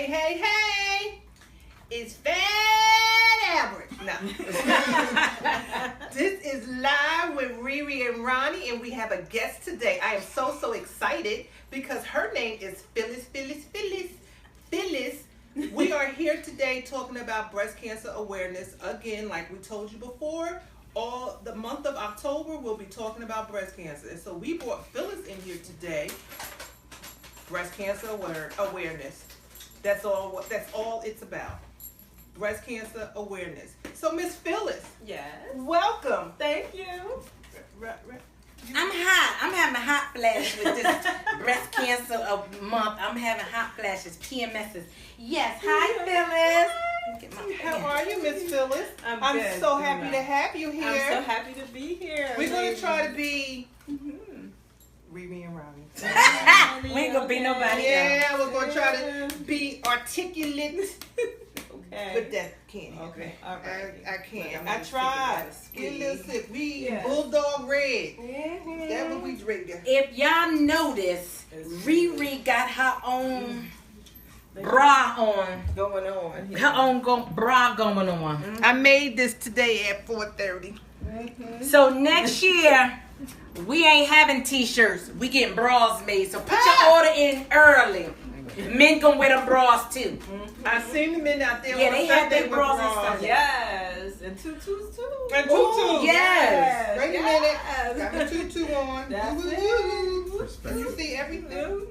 Hey, it's Fat Albert. No. This is Live with ReRe&Roni, and we have a guest today. I am so excited because her name is Phyllis. Phyllis, we are here today talking about breast cancer awareness. Again, like we told you before, all the month of October, we'll be talking about breast cancer. And so we brought Phyllis in here today. Breast cancer awareness. That's all it's about. Breast cancer awareness. So Miss Phyllis. Yes. Welcome. Thank you. I'm hot. I'm having a hot flash with this breast cancer month. I'm having hot flashes, PMSs. Yes. Hi, Phyllis. How are you, Miss Phyllis? I'm good. So happy to have you here. I'm so happy to be here. We're going to try to be ReRe&Roni. We ain't gonna be nobody. Yeah, we're gonna try to be articulate. Okay. But that can't. Okay. All right. I can't. I tried. Get a little sip. We eating Yes. Bulldog Red. That's what we drinking. If y'all notice, ReRe got her own bra on. Going on. Her own bra going on. I made this today at 4:30. So next year, we ain't having t-shirts. We getting bras made. So put your order in early. Men gonna wear them bras too. I seen the men out there. Yeah, they have their bras and stuff. Yes. And tutus too. And tutus. Yes. Wait a minute. Got my tutu on. That's Can you see everything?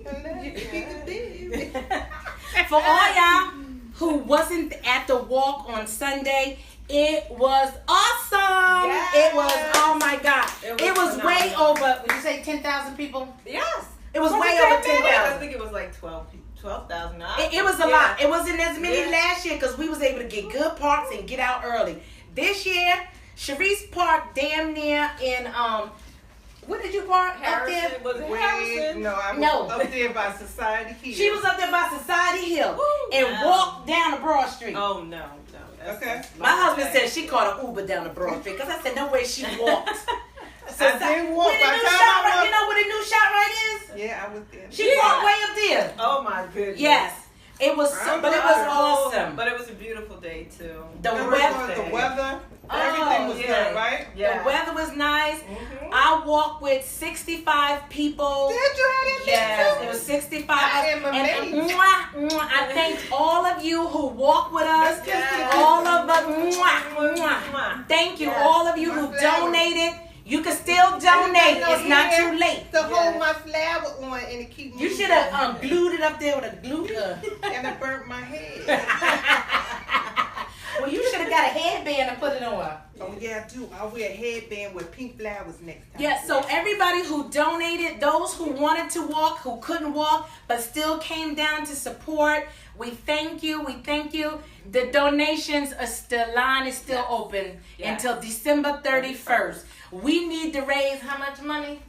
For all y'all who wasn't at the walk on Sunday, it was awesome. Yes. It was, oh my God. It was phenomenal. way over, would you say 10,000 people? Yes. It was way it over 10,000? 10,000. I think it was like 12,000. It was a lot. It wasn't as many Yeah. last year because we was able to get good parks and get out early. This year, Sharice parked damn near in, what did you park up there? Harrison. Was it Harrison? No, I was No. up there by Society Hill. She was up there by Society Hill Woo, and wow. walked down the Broad Street. Oh, no. Okay. My husband said she caught an Uber down the Broad Street because I said no way she walked. I didn't walk. Where the By new the time shot I right, walked- you know where the new shot right is? Yeah, I was there. She walked way up there. Oh, my goodness. Yes. It was so, but it was awesome. But it was a beautiful day, too. The The weather. weather, everything was yeah. good, right? Yeah. The weather was nice. Mhm. I walked with 65 people. Did you have that Yes, too? it was 65. I am And amazed. I thank all of you who walked with us. Let's just Yes. All of us. Thank you, Yes. all of you My who flower. donated. You can still donate. It's not too late. To hold Yes. my flower on and to keep You moving. should have glued it up there with a glue gun. And it burnt my head. Well, you should have got a headband and put it on. Oh yeah, I do. I'll wear a headband with pink flowers next time. Yeah, so everybody who donated, those who wanted to walk, who couldn't walk, but still came down to support, we thank you. We thank you. The donations the line is still open until December 31st. We need to raise how much money?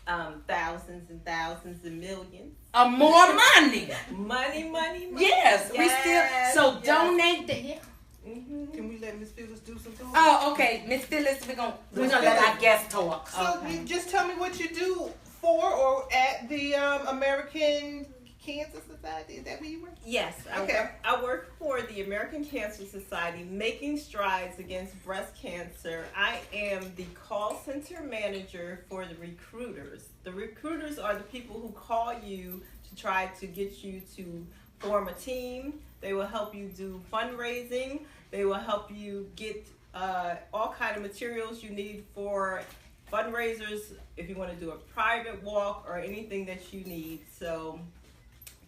Thousands and thousands and millions. More money. Money. Yes, we still. Yes, So yes. donate the. Can we let Miss Phyllis do some talking? Oh, okay, Miss Phyllis, we're gonna let our guest talk. So you just tell me what you do for or at the American Cancer Society. Is that where you work? Yes, Okay. I work for the American Cancer Society, making strides against breast cancer. I am the call center manager for the recruiters. The recruiters are the people who call you to try to get you to form a team. They will help you do fundraising. They will help you get all kind of materials you need for fundraisers if you want to do a private walk or anything that you need. So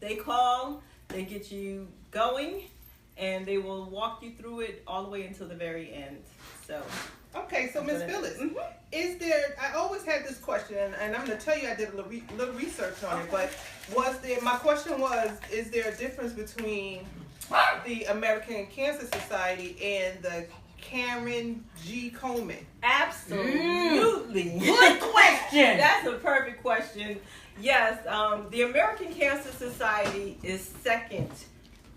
they call, they get you going, and they will walk you through it all the way until the very end. So Okay, so Miss Phyllis, is there? I always had this question, and I'm going to tell you I did a little research on it. But my question was, is there a difference between the American Cancer Society and the Karen G. Coleman? absolutely. Good question. That's a perfect question. Yes, the American Cancer Society is second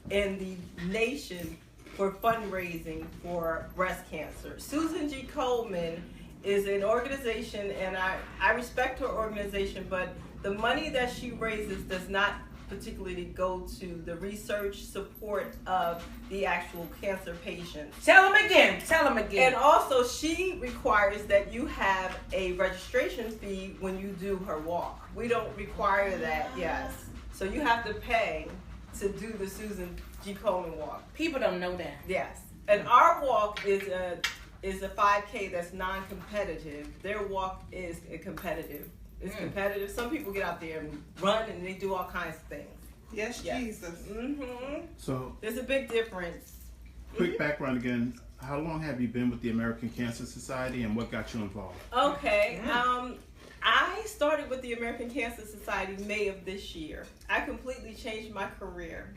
in the nation for fundraising for breast cancer. Susan G. Coleman is an organization, and I respect her organization, but the money that she raises does not particularly go to the research support of the actual cancer patients. Tell them again. Tell them again. And also, she requires that you have a registration fee when you do her walk. We don't require that, yes. So you have to pay to do the Susan G. Komen walk. People don't know that. Yes. And our walk is a 5K that's non-competitive. Their walk is competitive. It's competitive. Some people get out there and run and they do all kinds of things. Yes, Jesus. Mm-hmm. So, there's a big difference. quick background again. How long have you been with the American Cancer Society, and what got you involved? Okay. I started with the American Cancer Society May of this year. I completely changed my career.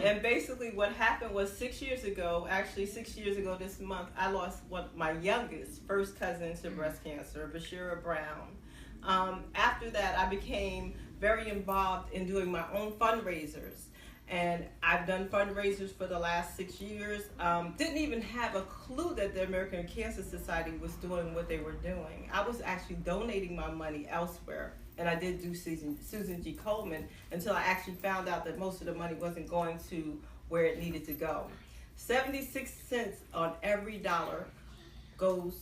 And basically what happened was 6 years ago, actually 6 years ago this month, I lost my youngest first cousin to breast cancer, Bashira Brown. After that, I became very involved in doing my own fundraisers. And I've done fundraisers for the last 6 years. Didn't even have a clue that the American Cancer Society was doing what they were doing. I was actually donating my money elsewhere. And I did do Susan G. Komen until I actually found out that most of the money wasn't going to where it needed to go. 76 cents on every dollar goes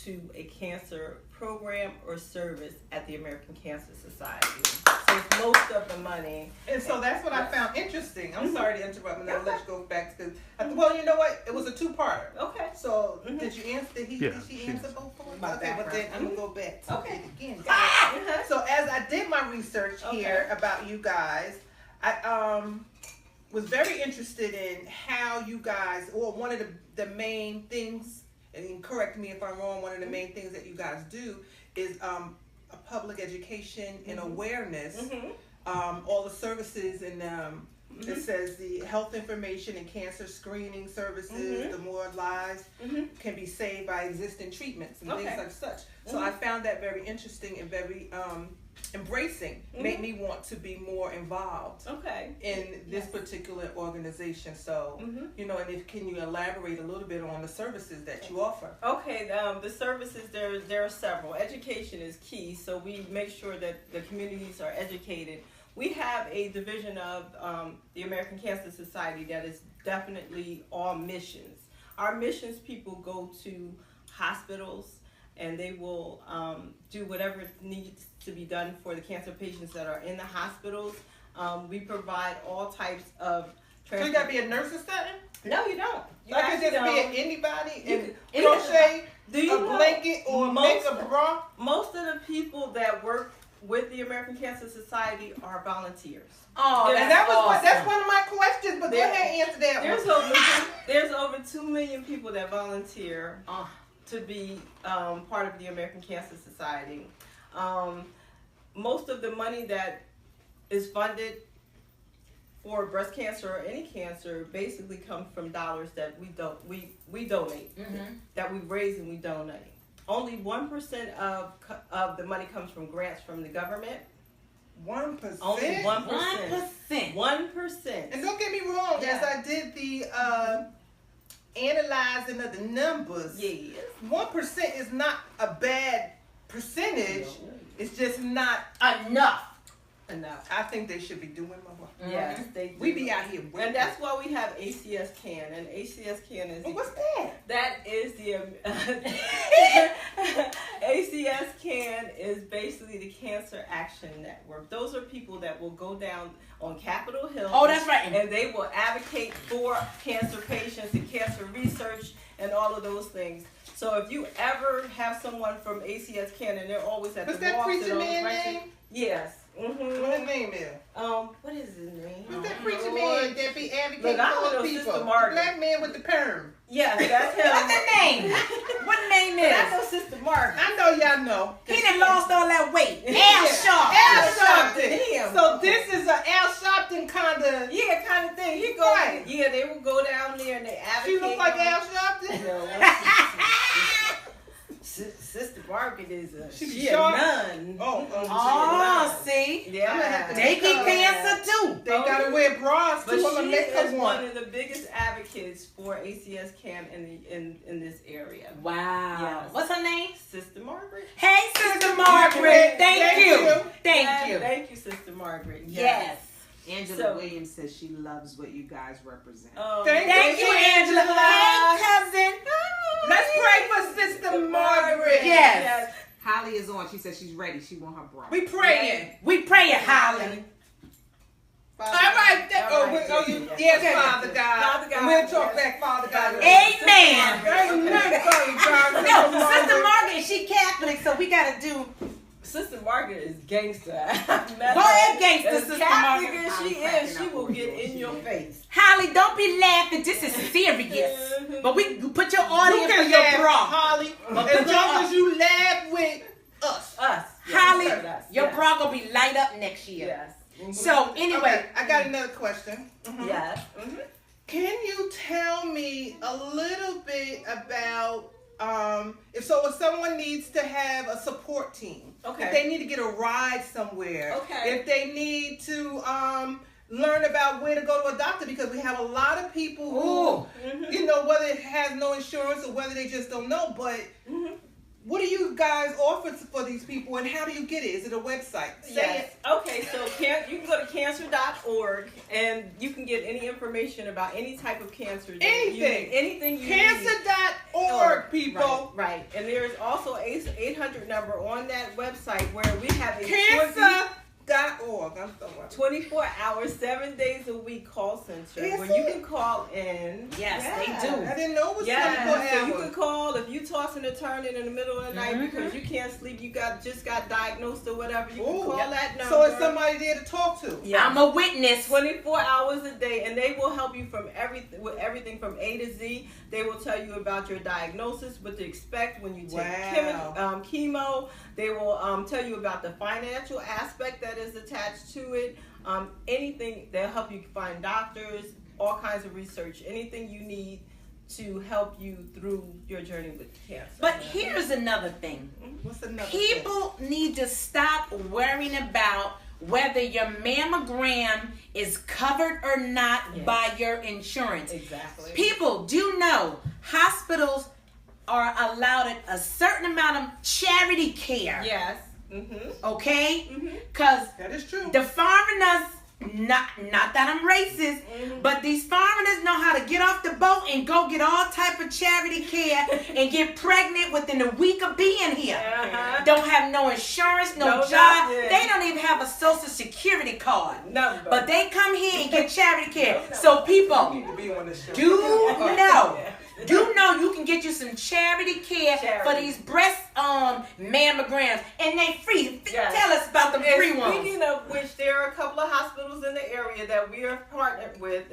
to a cancer program or service at the American Cancer Society. So it's most of the money. And so that's what I found interesting. I'm sorry to interrupt, and I'll let you go back to. Well, you know what? It was a two-parter. Okay. So did you answer? Did she answer both of them? Okay, but then I'm gonna go back to it again. So as I did my research here about you guys, I was very interested in how you guys, or one of the main things, and correct me if I'm wrong, one of the main things that you guys do is a public education and awareness. All the services and it says the health information and cancer screening services, the more lives can be saved by existing treatments and things like such. So I found that very interesting and very embracing. Made me want to be more involved in this particular organization. So you know, and can you elaborate a little bit on the services that you offer? Okay, the services, there are several. Education is key, so we make sure that the communities are educated. We have a division of the American Cancer Society that is definitely all missions. Our missions people go to hospitals and they will do whatever needs to be done for the cancer patients that are in the hospitals. We provide all types of So you gotta be a nurse or something? No, you don't. You I can just don't. be anybody and crochet a blanket or make a bra? Most of the people that work with the American Cancer Society are volunteers. Oh, and that's one of my questions, but go ahead and answer that There's over 2 million people that volunteer to be part of the American Cancer Society. Most of the money that is funded for breast cancer or any cancer basically comes from dollars that we donate, that we raise and we donate. Only 1% of the money comes from grants from the government. 1%? Only 1%. 1%. And don't get me wrong, as I did the analyzing of the numbers, 1% is not a bad percentage. It's just not enough. I think they should be doing more. Yes, they do. We be out here working. And that's why we have ACS CAN. And ACS CAN is... what's that? That is the... ACS CAN is basically the Cancer Action Network. Those are people that will go down on Capitol Hill. Oh, that's right. And they will advocate for cancer patients and cancer research and all of those things. So if you ever have someone from ACS CAN, and they're always at What's the that walks preacher and man all name? Yes. What his name is? What is his name? Who's that preacher man that be advocating Look, I for know people? Sister The Margaret. black man with the perm. Yes, that's him. What's the name? What the name is? I know Sister Margaret. I know y'all know. He done lost all that weight. Al Sharpton. Al Sharpton. Him. So this is an Al Sharpton kind of... Yeah, kind of thing. He go. Right. Yeah, they will go down there and they advocate. She look like Al Sharpton? No, Sister Margaret is She a nun. Oh, see? Yeah. They get cancer too. They gotta wear bras But too. I'm she gonna make is her one one. of the biggest advocates for ACS CAN in this area. Wow. Yes. What's her name? Sister Margaret. Hey, Sister Margaret. Thank you. Thank you, Sister Margaret. Yes. Angela So- Williams says she loves what you guys represent. Thank you, Angela. Hey, cousin. Let's pray for Sister Margaret. Yes. Holly is on. She says she's ready. She want her bra. We praying. We pray it, Holly. All right. Yes, Father God. Father God. And we'll talk back, Father God. Amen. Amen, Father God. No, Sister Margaret, she Catholic, so we gotta do. Sister Margaret is gangster. Go ahead, gangster, As Sister Catholic Margaret. as she is, she will get in your face. Holly, don't be laughing. This is serious. But we put your You audience can for your laugh, bra. Holly, as long as you laugh with us. Us. Holly, Yes, us. your Yes. bra gonna be light up next year. Yes. So anyway, Okay, I got another question. Yes. Can you tell me a little bit about if someone needs to have a support team, Okay. if they need to get a ride somewhere, Okay. if they need to learn about where to go to a doctor, because we have a lot of people who, you know, whether it has no insurance or whether they just don't know, but what do you guys offer for these people, and how do you get it? Is it a website? Say Yes. Okay, so you can go to cancer.org and you can get any information about any type of cancer. that Anything. Anything you need. Cancer.org, people. Right. And there's also an 800 number on that website where we have a Cancer.org. I'm so 24-hour, 7 days a week call center Is where you it? can call in. Yes, they I do. didn't know it was 24 Yeah, so you hours. can call if you tossing and turning in the middle of the night because you can't sleep. You just got diagnosed or whatever. You can Ooh. call that number. So it's somebody there to talk to. Yeah. I'm a witness. 24 hours a day, and they will help you from everything from A to Z. They will tell you about your diagnosis, what to expect when you take Wow. chemo. They will tell you about the financial aspect that is attached to it. Anything, they'll help you find doctors, all kinds of research, anything you need to help you through your journey with cancer. But here's another thing. What's another People need to stop worrying about whether your mammogram is covered or not Yes. by your insurance. Exactly. People do know hospitals are allowed a certain amount of charity care. Yes. Mm-hmm. Okay? Because That is true. the foreigners, not that I'm racist, but these foreigners know how to get off the boat and go get all type of charity care and get pregnant within a week of being here. Uh-huh. Don't have no insurance, no job. nothing. They don't even have a social security card. No, But they come here and get charity care. So people, to be on this show. do know. You know you can get you some charity care Charity. for these breast mammograms, and they free. Yes. Tell us about the free And ones. speaking of which, there are a couple of hospitals in the area that we are partnered with.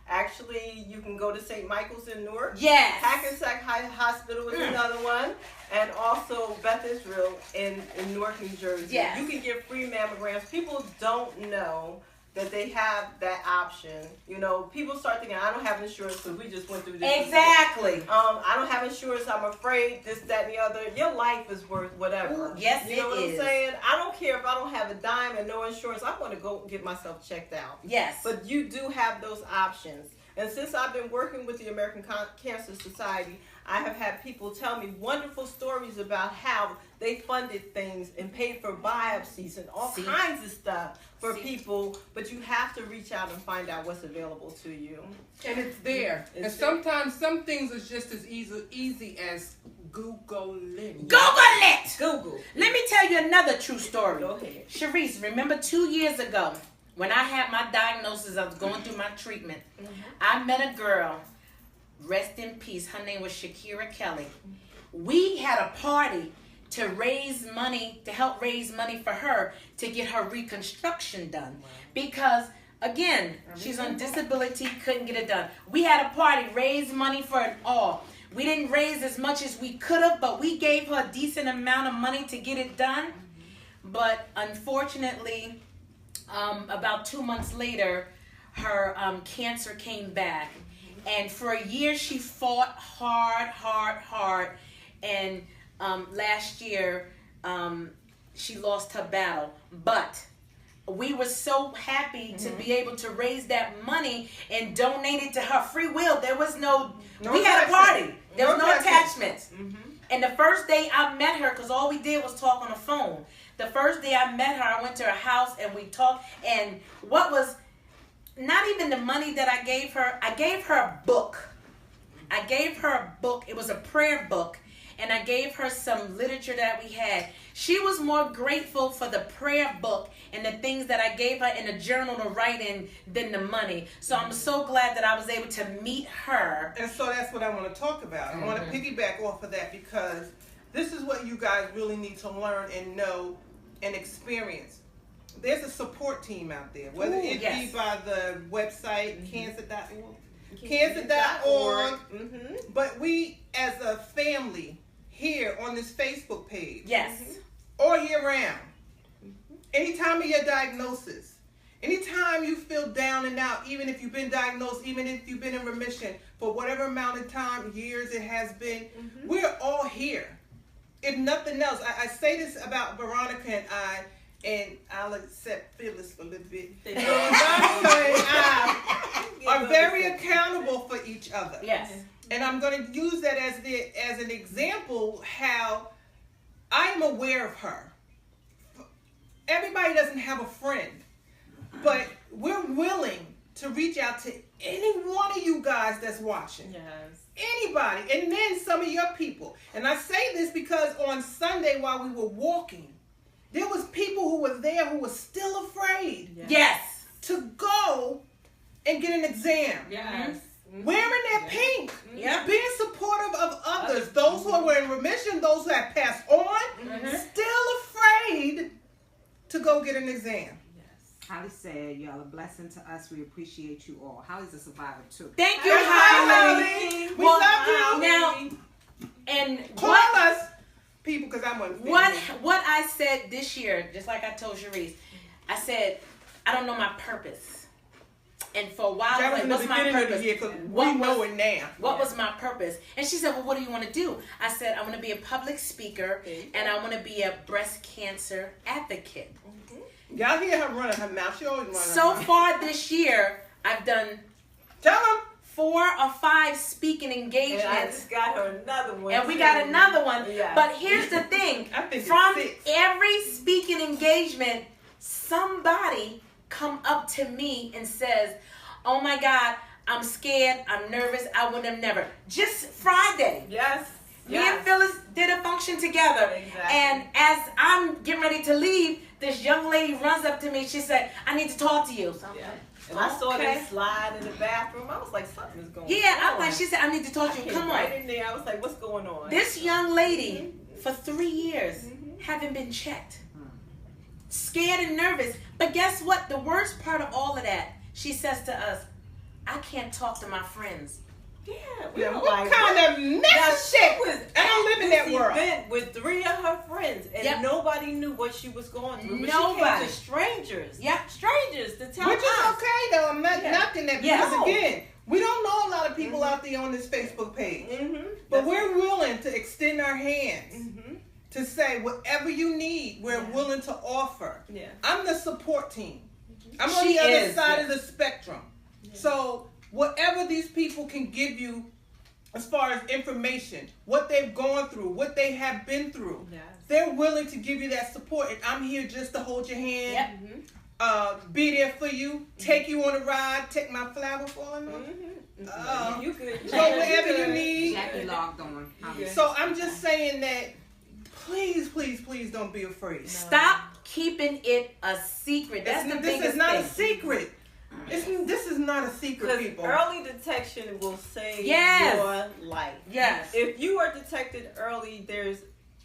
Actually, you can go to St. Michael's in Newark. Yes. Hackensack Hospital is another one. And also Beth Israel in Newark, New Jersey. Yes. You can get free mammograms. People don't know that they have that option. You know, people start thinking, I don't have insurance because we just went through this. Exactly. I don't have insurance. I'm afraid this, that, and the other. Your life is worth whatever. Ooh, yes, you know it what is. I'm saying? I don't care if I don't have a dime and no insurance. I want to go get myself checked out. Yes. But you do have those options. And since I've been working with the American Cancer Society, I have had people tell me wonderful stories about how they funded things and paid for biopsies and all kinds of stuff for people, but you have to reach out and find out what's available to you. And it's there. It's and sometimes some things are just as easy as Googling. Google it. Google. Let me tell you another true story. Go ahead. Sharice, remember 2 years ago when I had my diagnosis, I was going through my treatment. I met a girl, rest in peace, her name was Shakira Kelly. We had a party to raise money, to help raise money for her to get her reconstruction done. Because, again, she's on disability, couldn't get it done. We had a party, raise money for it all. We didn't raise as much as we could have, but we gave her a decent amount of money to get it done. But unfortunately, about 2 months later, her cancer came back. And for a year, she fought hard. And last year, she lost her battle. But we were so happy to be able to raise that money and donate it to her free will. There was we had a party. There was no attachments. And the first day I met her, because all we did was talk on the phone. The first day I met her, I went to her house and we talked. And what was not even the money that I gave her. I gave her a book. I gave her a book. It was a prayer book. And I gave her some literature that we had. She was more grateful for the prayer book and the things that I gave her in a journal to write in than the money. So I'm so glad that I was able to meet her. And so that's what I want to talk about. I want to piggyback off of that because this is what you guys really need to learn and know and experience. There's a support team out there, whether it be by the website, cancer.org. Cancer.org. But we as a family here on this Facebook page. Yes. All year round. Anytime of your diagnosis. Anytime you feel down and out, even if you've been diagnosed, even if you've been in remission for whatever amount of time, years it has been, we're all here. If nothing else, I say this about Veronica and I'll accept Phyllis for a little bit. And Veronica and I are very accountable for each other. Yes. And I'm going to use that as an example how I am aware of her. Everybody doesn't have a friend, but we're willing to reach out to any one of you guys that's watching. Yes. Anybody. And then some of your people. And I say this because on Sunday while we were walking, there was people who were there who were still afraid. Yes. To go and get an exam. Yes. Wearing their pink. Yep. Being supportive of others. Those who were in remission, those who have passed on, still afraid to go get an exam. Holly said, y'all a blessing to us. We appreciate you all. Holly's a survivor too. Thank you, Holly. Holly. We love you. Now, and Call us, people, because I'm on what I said this year, just like I told Sharice, I said, I don't know my purpose. And for a while, that was like, in the what's my beginning of the purpose? year, because we know it now. What was my purpose? And she said, well, what do you want to do? I said, I want to be a public speaker, and I want to be a breast cancer advocate. Y'all hear her running her mouth. She always running So her mouth. far this year, I've done Tell them. 4 or 5 speaking And I engagements. just got her another one. And we got another one. Yeah. But here's the thing. I think From it's 6. every speaking engagement, somebody come up to me and says, oh my God, I'm scared, I'm nervous, I would have never. Just Friday. Yes. Me and Phyllis did a function together. Exactly. And as I'm getting ready to leave, this young lady runs up to me. She said, I need to talk to you. So I'm Yeah. like, And I saw okay. them slide in the bathroom. I was like, something is going on. Yeah, I'm like, she said, I need to talk to I you. came Come right on. in there. I was like, what's going on? This young lady, for 3 years, haven't been checked. Scared and nervous. But guess what? The worst part of all of that, she says to us, I can't talk to my friends. Yeah, we Now, were what like, kind of Now, mess she shit? was I don't live in at that this world. event with 3 of her friends, and Yep. nobody knew what she was going through. But Nobody. she came to strangers. Yep. Strangers to tell Which us. is okay, though. I'm not Yeah. knocking that Yeah. because, again, we don't know a lot of people out there on this Facebook page. Mm-hmm. But we're willing to extend our hands Mm-hmm. to say whatever you need, we're willing to offer. Yeah. I'm the support team. I'm on She the other is, side yes. of the spectrum. So whatever these people can give you as far as information, what they've gone through, what they have been through, Yes. they're willing to give you that support. And I'm here just to hold your hand, be there for you, take you on a ride, take my flower falling off. You good. Go wherever you need. Jackie logged on. Holly. So I'm just saying that please, please, please don't be afraid. Stop keeping it a secret. That's the This biggest is not thing. a secret. This is not a secret, Because people. early detection will save Yes. your life. Yes. If you are detected early, there's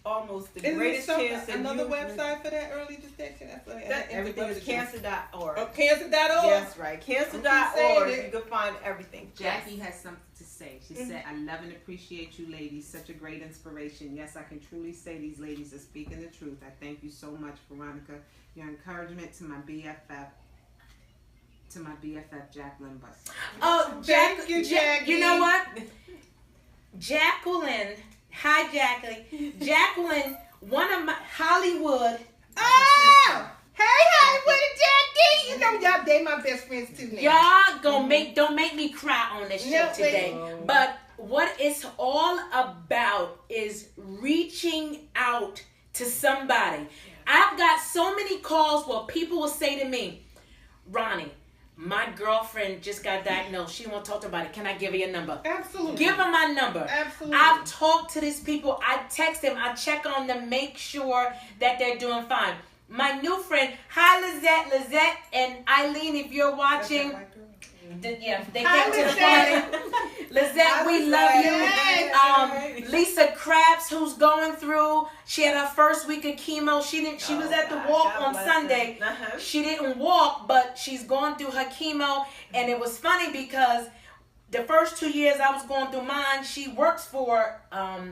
almost the Isn't there greatest chance that another you website for that early detection? That's what That everything is cancer.org. Oh, cancer.org. Yes, right. saying Cancer.org. it. You can find everything. Jackie has something to say. She said, I love and appreciate you ladies. Such a great inspiration. Yes, I can truly say these ladies are speaking the truth. I thank you so much, Veronica. Your encouragement to my BFF. To my BFF, Jacqueline Buss. Oh, Thank you, Jackie. You know what? Jacqueline. Hi, Jacqueline. Jacqueline, one of my Hollywood. Oh! Hey, Hollywood and Jackie! You know y'all, they my best friends too now. Y'all don't make me cry on this show No, today. wait. But what it's all about is reaching out to somebody. I've got so many calls where people will say to me, Ronnie, my girlfriend just got diagnosed. She won't talk about it. Can I give her your number? Absolutely. Give her my number. Absolutely. I've talked to these people. I text them. I check on them, make sure that they're doing fine. My new friend, hi Lizette and Eileen, if you're watching. They came to the party. Lizette, we love you. Lisa Krabs, who's going through, she had her first week of chemo. She was at the walk on Sunday. She didn't walk, but she's going through her chemo. And it was funny because the first 2 years I was going through mine, she works for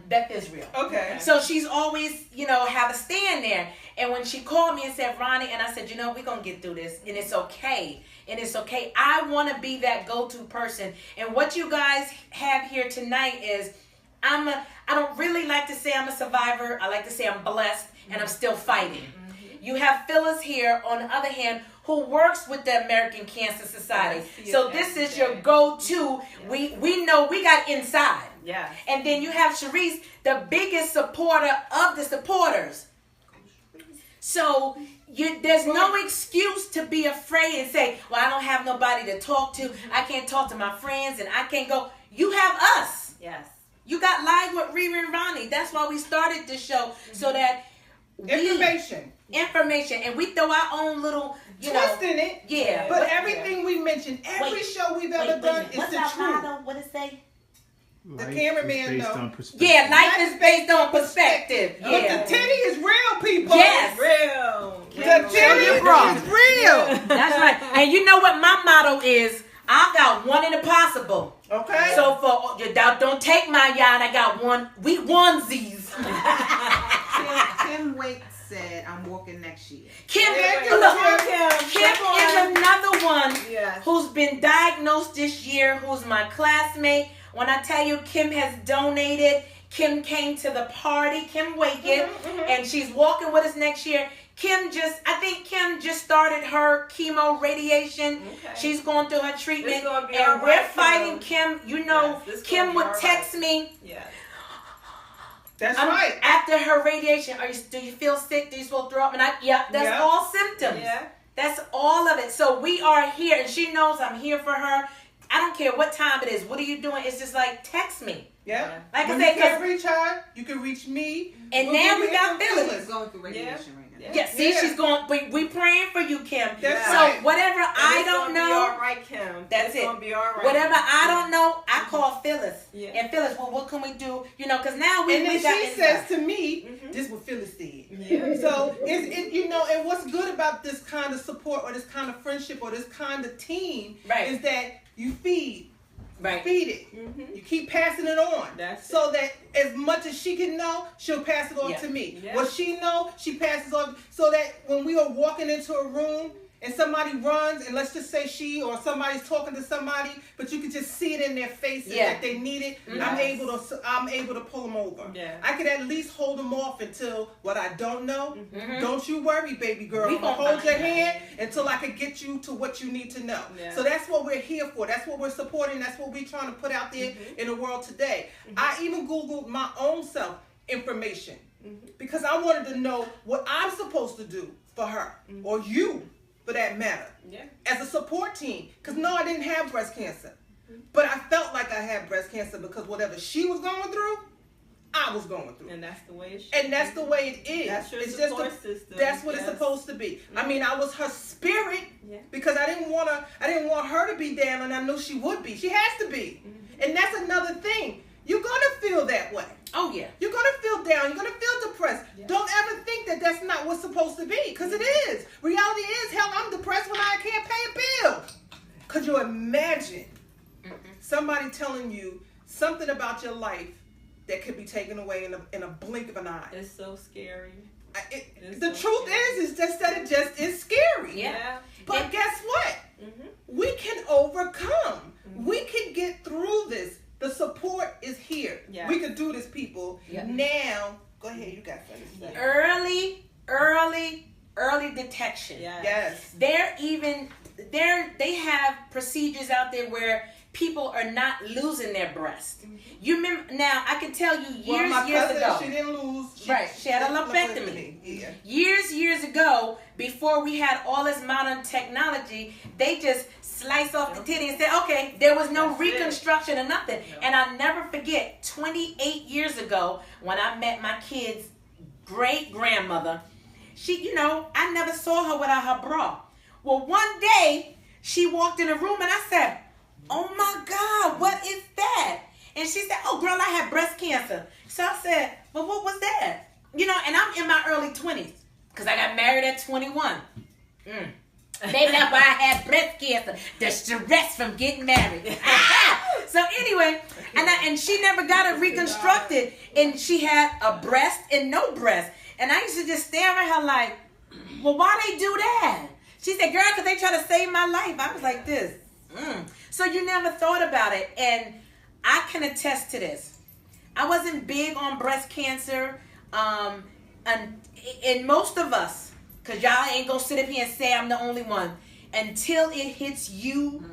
Beth Israel. Okay. So she's always, have a stand there. And when she called me and said, Ronnie, and I said, we're going to get through this. And it's okay. And it's okay. I want to be that go-to person. And what you guys have here tonight is, I don't really like to say I'm a survivor. I like to say I'm blessed and I'm still fighting. Mm-hmm. You have Phyllis here, on the other hand, who works with the American Cancer Society. So this is your go-to. Yeah. We know we got inside. Yeah. And then you have Sharice, the biggest supporter of the supporters. So there's no excuse to be afraid and say, well, I don't have nobody to talk to. I can't talk to my friends and I can't go. You have us. Yes. You got Live with ReRe&Roni. That's why we started this show, so that information, and we throw our own little twist in it. Yeah. But everything we mentioned, every show we've ever done is the truth. What it say? The cameraman knows. Yeah, life is based on perspective. Yeah. But the titty is real, people. Yes. Real. The titty is real. That's right. And you know what my motto is? I got one in the possible. Okay. So for don't take my yarn, I got one. We onesies. Kim Wake said, I'm walking next year. Kim is another one who's been diagnosed this year, who's my classmate. When I tell you Kim has donated, Kim came to the party, Kim Wake and she's walking with us next year. I think Kim just started her chemo radiation. Okay. She's going through her treatment. And we're fighting Kim. Kim would text me. Yes. That's right. After her radiation, do you feel sick? Do you supposed to throw up? And that's all symptoms. Yeah. That's all of it. So we are here, and she knows I'm here for her. I don't care what time it is. What are you doing? It's just like, text me. Yeah. Like when I said, you can reach her, you can reach me. And now we got Phyllis. Going through radiation right now. Yeah, see, she's going. We praying for you, Kim. That's so right. whatever I don't know, be all right, Kim. That's it. Gonna be all right. Whatever I don't know, I call Phyllis. Yeah. And Phyllis, well, what can we do? Because now we. And then got she says to me, "This is what Phyllis did." Yeah. So and what's good about this kind of support or this kind of friendship or this kind of team is that you feed. Right. Feed it. You keep passing it on. So that as much as she can know, she'll pass it on to me. Yeah. What she know, she passes on. So that when we are walking into a room and somebody runs, and let's just say she or somebody's talking to somebody, but you can just see it in their faces that they need it. I'm able to pull them over. Yeah. I can at least hold them off until what I don't know. Don't you worry, baby girl. I'm gonna hold your hand until I can get you to what you need to know. Yeah. So that's what we're here for. That's what we're supporting. That's what we're trying to put out there in the world today. I even Googled my own self information because I wanted to know what I'm supposed to do for her or you. For that matter, as a support team. Because no, I didn't have breast cancer. But I felt like I had breast cancer because whatever she was going through, I was going through. And that's the way it should And that's the way it is. That's your support system. That's what it's supposed to be. I mean, I was her spirit because I didn't want her to be down, and I knew she would be. She has to be. And that's another thing. You're going to feel that way. Oh, yeah. You're going to feel down. You're going to feel depressed. Yeah. Don't ever think that that's not what's supposed to be, because it is. Reality is, hell, I'm depressed when I can't pay a bill. Could you imagine somebody telling you something about your life that could be taken away in a blink of an eye? It's so scary. The truth is just that it just is scary. Yeah. But guess what? We can overcome. We can get through this. The support is here. Yeah. We can do this, people. Yeah. Now, go ahead. You got something to say. Early detection. Yes. They have procedures out there where people are not losing their breast. You remember? Now I can tell you years ago. She didn't lose. She had a lumpectomy. Years ago, before we had all this modern technology, they just slice off the titty and say, okay, there was no That's reconstruction or nothing. No. And I'll never forget, 28 years ago, when I met my kid's great-grandmother, she, I never saw her without her bra. Well, one day, she walked in the room and I said, oh my God, what is that? And she said, oh girl, I had breast cancer. So I said, well, what was that? And I'm in my early 20s because I got married at 21. Maybe that's why I had breast cancer. The stress from getting married. So anyway, and she never got it reconstructed. And she had a breast and no breast. And I used to just stare at her like, well, why they do that? She said, girl, because they try to save my life. I was like this. So you never thought about it. And I can attest to this. I wasn't big on breast cancer. And most of us, because y'all ain't going to sit up here and say I'm the only one, until it hits you,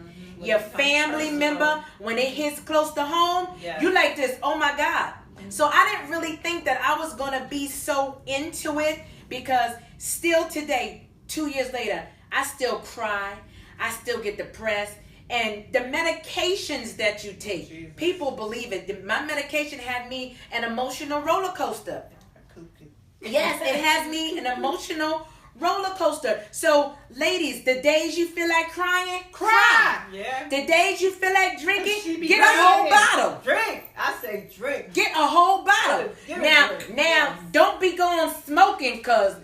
your family member, when it hits close to home, you like this, oh my God. So I didn't really think that I was going to be so into it, because still today, 2 years later, I still cry. I still get depressed. And the medications that you take, people believe it. My medication had me an emotional roller coaster. Yes, it has me an emotional roller coaster. So, ladies, the days you feel like crying, cry. Yeah. The days you feel like drinking, get a whole bottle. Drink. I say drink. Get a whole bottle. Get a Now, drink. don't be going smoking, because,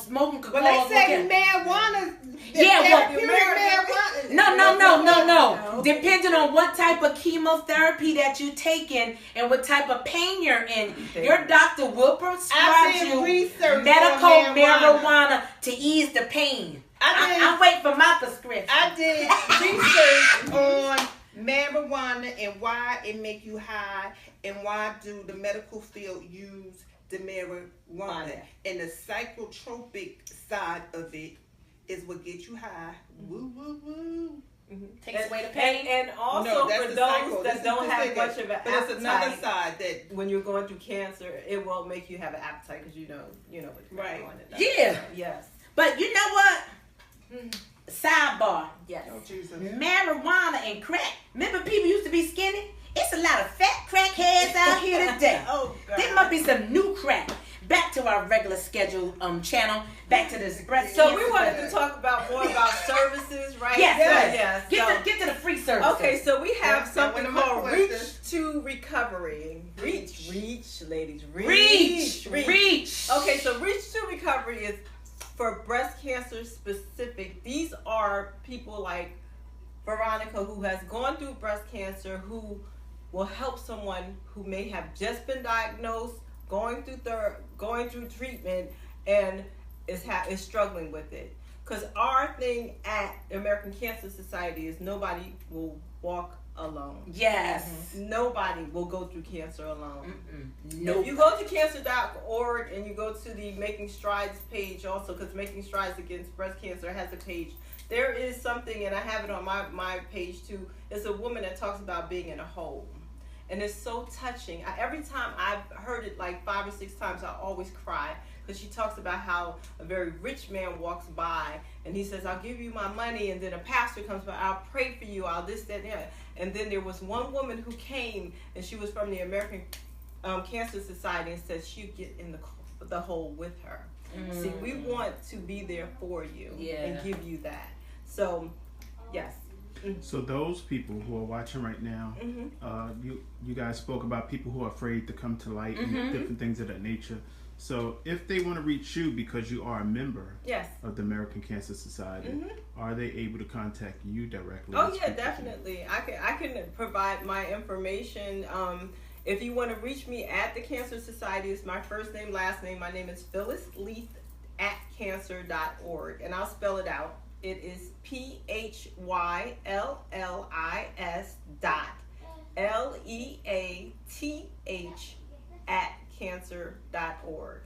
smoking could Well, cause... they say marijuana. marijuana. No. Depending on what type of chemotherapy that you're taking and what type of pain you're in, your doctor will prescribe you medical marijuana to ease the pain. I'm waiting for my prescription. I did research on marijuana and why it make you high, and why do the medical field use the marijuana. And the psychotropic side of it is what gets you high. Woo, woo, woo. Takes away the pain. And also for those that don't have much of an appetite. But it's another side that when you're going through cancer, it will make you have an appetite, because you know what you're Right. going to. Yeah. Yes. But you know what? Sidebar. Yes. oh Jesus. Marijuana and crack. Remember people used to be skinny? It's a lot of fat crackheads out here today. Oh God. There must be some new crack. Back to our regular schedule channel. Back to this breast. So we wanted to talk about more about services, right? Yes. So, yes. Get to the free service. Okay, so we have something one of my called questions. Reach to Recovery. Reach, ladies. Reach. Okay, so Reach to Recovery is for breast cancer specific. These are people like Veronica, who has gone through breast cancer, who will help someone who may have just been diagnosed, going through treatment, and is struggling with it. Because our thing at the American Cancer Society is nobody will walk alone. Yes. Nobody will go through cancer alone. Nope. If you go to cancer.org and you go to the Making Strides page also, because Making Strides Against Breast Cancer has a page, there is something, and I have it on my page too. It's a woman that talks about being in a hole. And it's so touching. Every time I've heard it like 5 or 6 times, I always cry, because she talks about how a very rich man walks by and he says, I'll give you my money, and then a pastor comes by, I'll pray for you, I'll this, that, and that. And then there was one woman who came, and she was from the American Cancer Society, and said she'd get in the hole with her. See, we want to be there for you and give you that. So, yes. So those people who are watching right now, you guys spoke about people who are afraid to come to light and different things of that nature. So if they want to reach you because you are a member of the American Cancer Society, are they able to contact you directly? Oh yeah, definitely. I can provide my information. If you want to reach me at the Cancer Society, it's my first name, last name. My name is Phyllis Leith at cancer.org, and I'll spell it out. It is PHYLLIS.LEATH@cancer.org.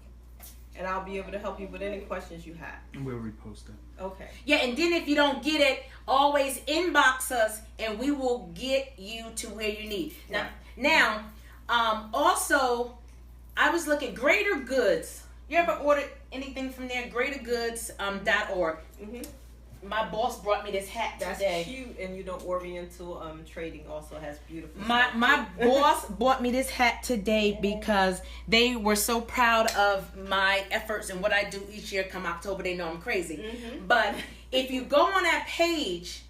And I'll be able to help you with any questions you have. And we'll repost that. Okay. Yeah, and then if you don't get it, always inbox us and we will get you to where you need. Now, also, I was looking Greater Goods. You ever ordered anything from there? GreaterGoods.org. my boss brought me this hat That's today. cute, and Oriental Trading also has beautiful. My boss bought me this hat today because they were so proud of my efforts and what I do each year. Come October, they know I'm crazy. But if you go on that page,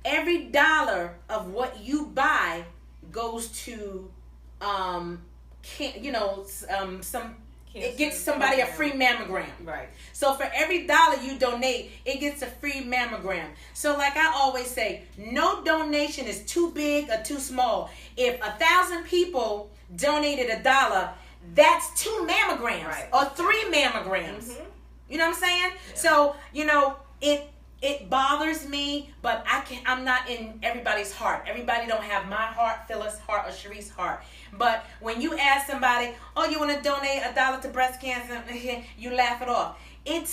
every dollar of what you buy goes to some. It gets somebody a free mammogram. Right. So for every dollar you donate, it gets a free mammogram. So like I always say, no donation is too big or too small. If 1,000 people donated $1, that's 2 mammograms or 3 mammograms. You know what I'm saying? Yeah. So, it bothers me, but I'm not in everybody's heart. Everybody don't have my heart, Phyllis' heart, or Sharice's heart. But when you ask somebody, oh, you want to donate $1 to breast cancer, you laugh it off. It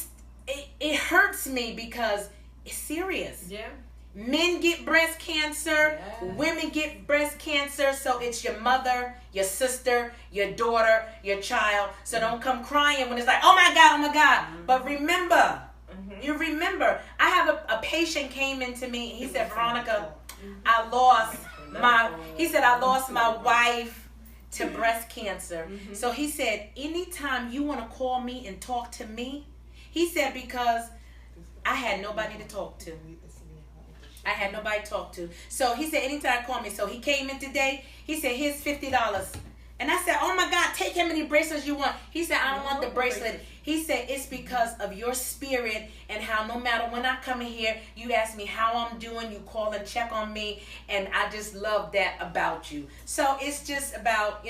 hurts me because it's serious. Yeah. Men get breast cancer, women get breast cancer, so it's your mother, your sister, your daughter, your child. So don't come crying when it's like, oh my God. But remember, you remember, I have a patient came into me and he said, Veronica, I lost my wife to breast cancer. So he said, anytime you want to call me and talk to me, he said, because I had nobody to talk to. So he said, anytime call me. So he came in today, he said, here's $50. And I said, oh my God, take how many bracelets you want. He said, I don't want the bracelet. He said, it's because of your spirit and how no matter when I come in here, you ask me how I'm doing, you call and check on me. And I just love that about you. So it's just about,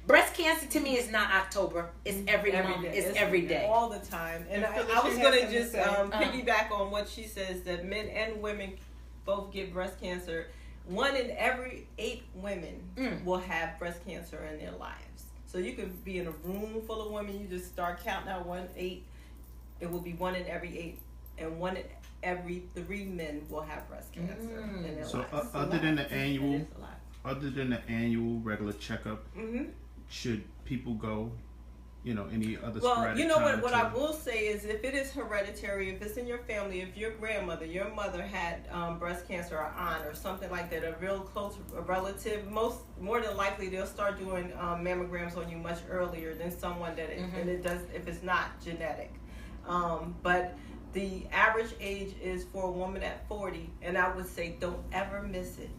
breast cancer to me is not October. It's every month. It's every day. All the time. And I was going to just piggyback on what she says, that men and women both get breast cancer. 1 in every 8 women will have breast cancer in their lives. So you could be in a room full of women, you just start counting out 1 in 8. It will be 1 in every 8, and 1 in every 3 men will have breast cancer in their lives. Other than the annual regular checkup, should people go? Any other sporadic time what I will say is, if it is hereditary, if it's in your family, if your grandmother, your mother had breast cancer, or aunt or something like that, a real close relative, more than likely they'll start doing mammograms on you much earlier than someone that and it does, if it's not genetic. But the average age is for a woman at 40, and I would say don't ever miss it.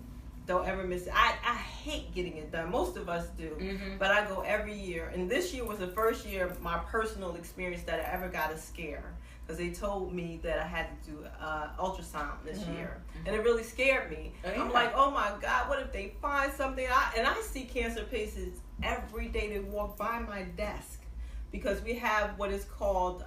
Don't ever miss it. I hate getting it done. Most of us do. But I go every year. And this year was the first year of my personal experience that I ever got a scare. Because they told me that I had to do ultrasound this year. And it really scared me. I'm like, oh my God, what if they find something? And I see cancer patients every day that walk by my desk. Because we have what is called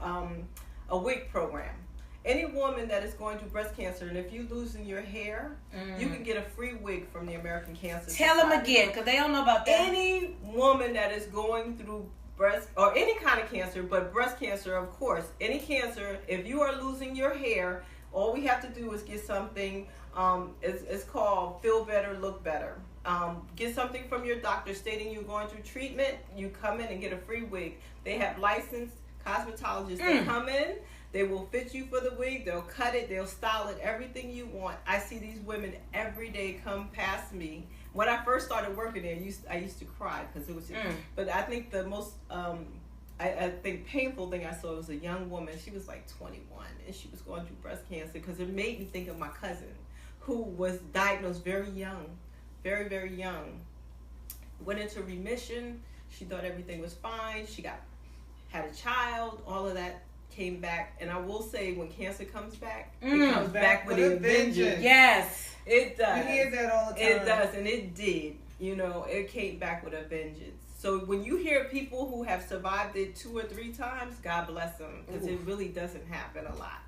a wig program. Any woman that is going through breast cancer, and if you're losing your hair, you can get a free wig from the American Cancer Society. Tell them again, because they don't know about that. Any woman that is going through breast, or any kind of cancer, but breast cancer, of course, any cancer, if you are losing your hair, all we have to do is get something, it's called Feel Better, Look Better. Get something from your doctor stating you're going through treatment. You come in and get a free wig. They have licensed cosmetologists that come in. They will fit you for the wig. They'll cut it. They'll style it. Everything you want. I see these women every day come past me. When I first started working there, I used to cry because it was. But I think the most I think painful thing I saw was a young woman. She was like 21, and she was going through breast cancer, because it made me think of my cousin, who was diagnosed very young, very, very young. Went into remission. She thought everything was fine. She had a child. All of that came back. And I will say, when cancer comes back, it comes back with a vengeance. Yes, it does. You hear that all the time. It does, and it did. It came back with a vengeance. So when you hear people who have survived it 2 or 3 times, God bless them, because it really doesn't happen a lot.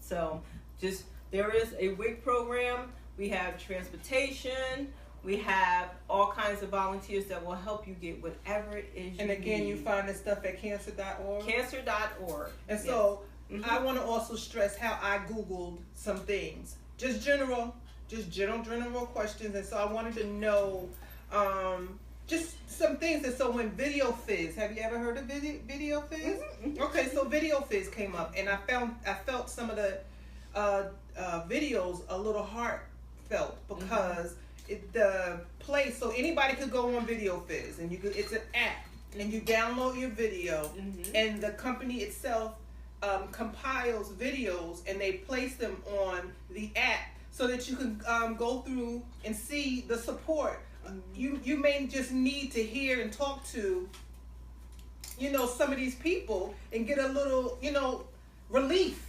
So just, there is a WIC program. We have transportation. We have all kinds of volunteers that will help you get whatever it is you need. And again, you find this stuff at cancer.org? Cancer.org. And so, I want to also stress how I Googled some things. Just general questions. And so I wanted to know, just some things that, so when Video Fizz, have you ever heard of Video Fizz? Mm-hmm. Okay, so Video Fizz came up, and I felt some of the videos a little heartfelt because the place, so anybody could go on Video Fizz, and it's an app, and you download your video, and the company itself compiles videos, and they place them on the app so that you can go through and see the support. You may just need to hear and talk to, some of these people and get a little, relief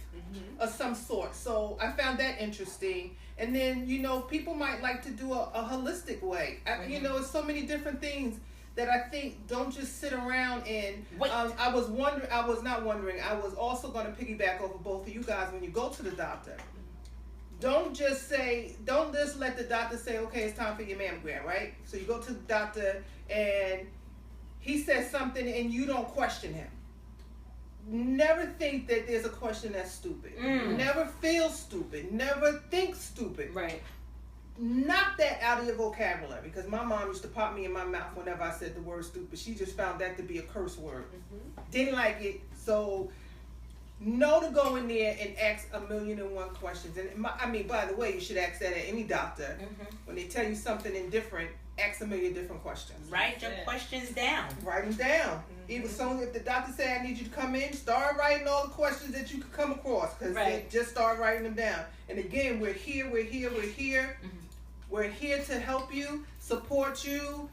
of some sort. So I found that interesting. And then, people might like to do a holistic way. It's so many different things that I think don't just sit around and I was also going to piggyback over both of you guys. When you go to the doctor, don't just let the doctor say, okay, it's time for your mammogram, right? So you go to the doctor and he says something and you don't question him. Never think that there's a question that's stupid. Never feel stupid. Never think stupid. Right. Knock that out of your vocabulary, because my mom used to pop me in my mouth whenever I said the word stupid. She just found that to be a curse word. Didn't like it. So know to go in there and ask 1,000,001 questions. And by the way, you should ask that at any doctor. When they tell you something indifferent, ask 1,000,000 different questions. Write your questions down. Write them down. Even so, if the doctor say, I need you to come in, start writing all the questions that you could come across, because just start writing them down. And again, we're here. We're here to help you, support you.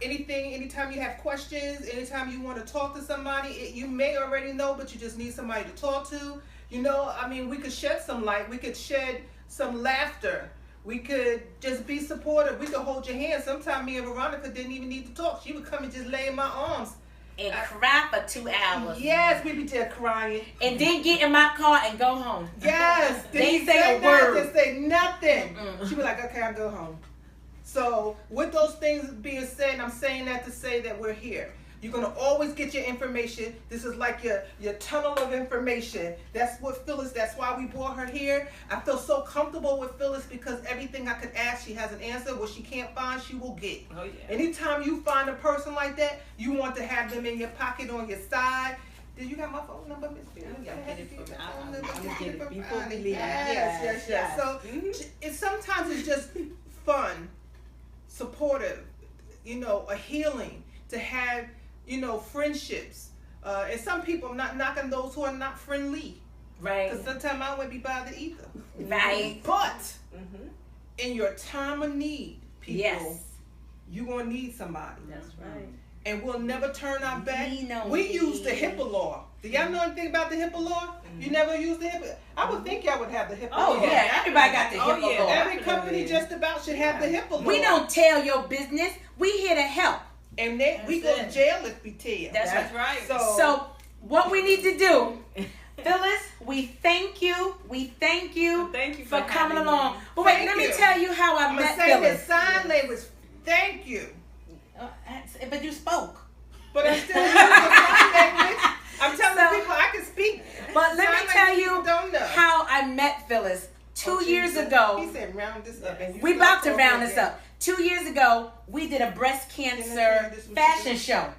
Anytime you have questions, anytime you want to talk to somebody, you may already know, but you just need somebody to talk to. We could shed some light. We could shed some laughter. We could just be supportive. We could hold your hand. Sometimes me and Veronica didn't even need to talk. She would come and just lay in my arms. And cry for 2 hours. Yes, we be there crying. And then get in my car and go home. Yes. They say a word. Just say nothing. She be like, okay, I'll go home. So with those things being said, I'm saying that to say that we're here. You're going to always get your information. This is like your tunnel of information. That's what Phyllis, that's why we brought her here. I feel so comfortable with Phyllis because everything I could ask, she has an answer. What she can't find, she will get. Oh, yeah. Anytime you find a person like that, you want to have them in your pocket, on your side. Did you got my phone number, Miss Phyllis? I'm going to get it before we leave. Yes. So sometimes it's just fun, supportive, a healing, to have, friendships. And some people, I'm not knocking those who are not friendly. Right. Because sometimes I wouldn't be bothered either. Right. But in your time of need, people, you're going to need somebody. That's right. And we'll never turn our back. We use the HIPAA law. Do y'all know anything about the HIPAA law? You never use the HIPAA? I would think y'all would have the HIPAA law. Oh, yeah. Everybody got the HIPAA law. Every company just about should have the HIPAA law. We don't tell your business. We here to help. And then we go to jail if we tell. That's right. So what we need to do, Phyllis, we thank you. We thank you, for coming along. But wait, let me tell you how I met Phyllis. The sign language. Thank you. But you spoke. But I'm still using the sign language. I'm telling people I can speak. But let me tell you how I met Phyllis. 2 years ago. He said round this up. We about to round this up. 2 years ago, we did a breast cancer fashion show.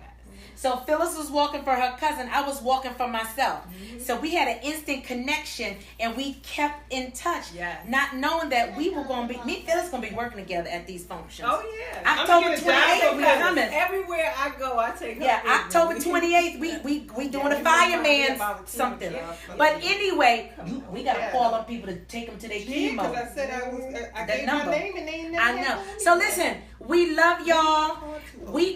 So Phyllis was walking for her cousin. I was walking for myself. So we had an instant connection, and we kept in touch. Not knowing that we were going to be, me and Phyllis going to be working together at these functions. Oh, yeah. October 28th, we coming. Everywhere I go, I take her. Yeah, October 28th, we doing a fireman something. But anyway, we got to call up people to take them to their chemo. Because I said I gave my name and they never. I know. So listen, we love y'all.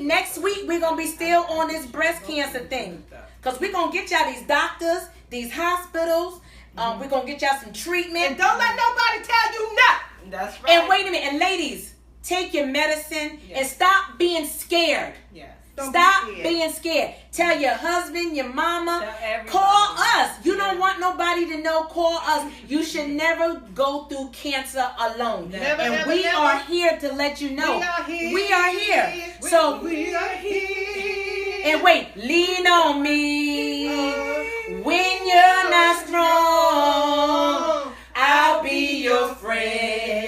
Next week we're gonna be still on this breast cancer thing, cause we're gonna get y'all these doctors, these hospitals. We're gonna get y'all some treatment. And don't let nobody tell you nothing. That's right. And wait a minute, and ladies, take your medicine and stop being scared. Stop being scared. Tell your husband, your mama, call us. You don't want nobody to know, call us. You should never go through cancer alone. We are here to let you know. We are here. So we are here. And wait, lean on me. When you're not strong, I'll be your friend.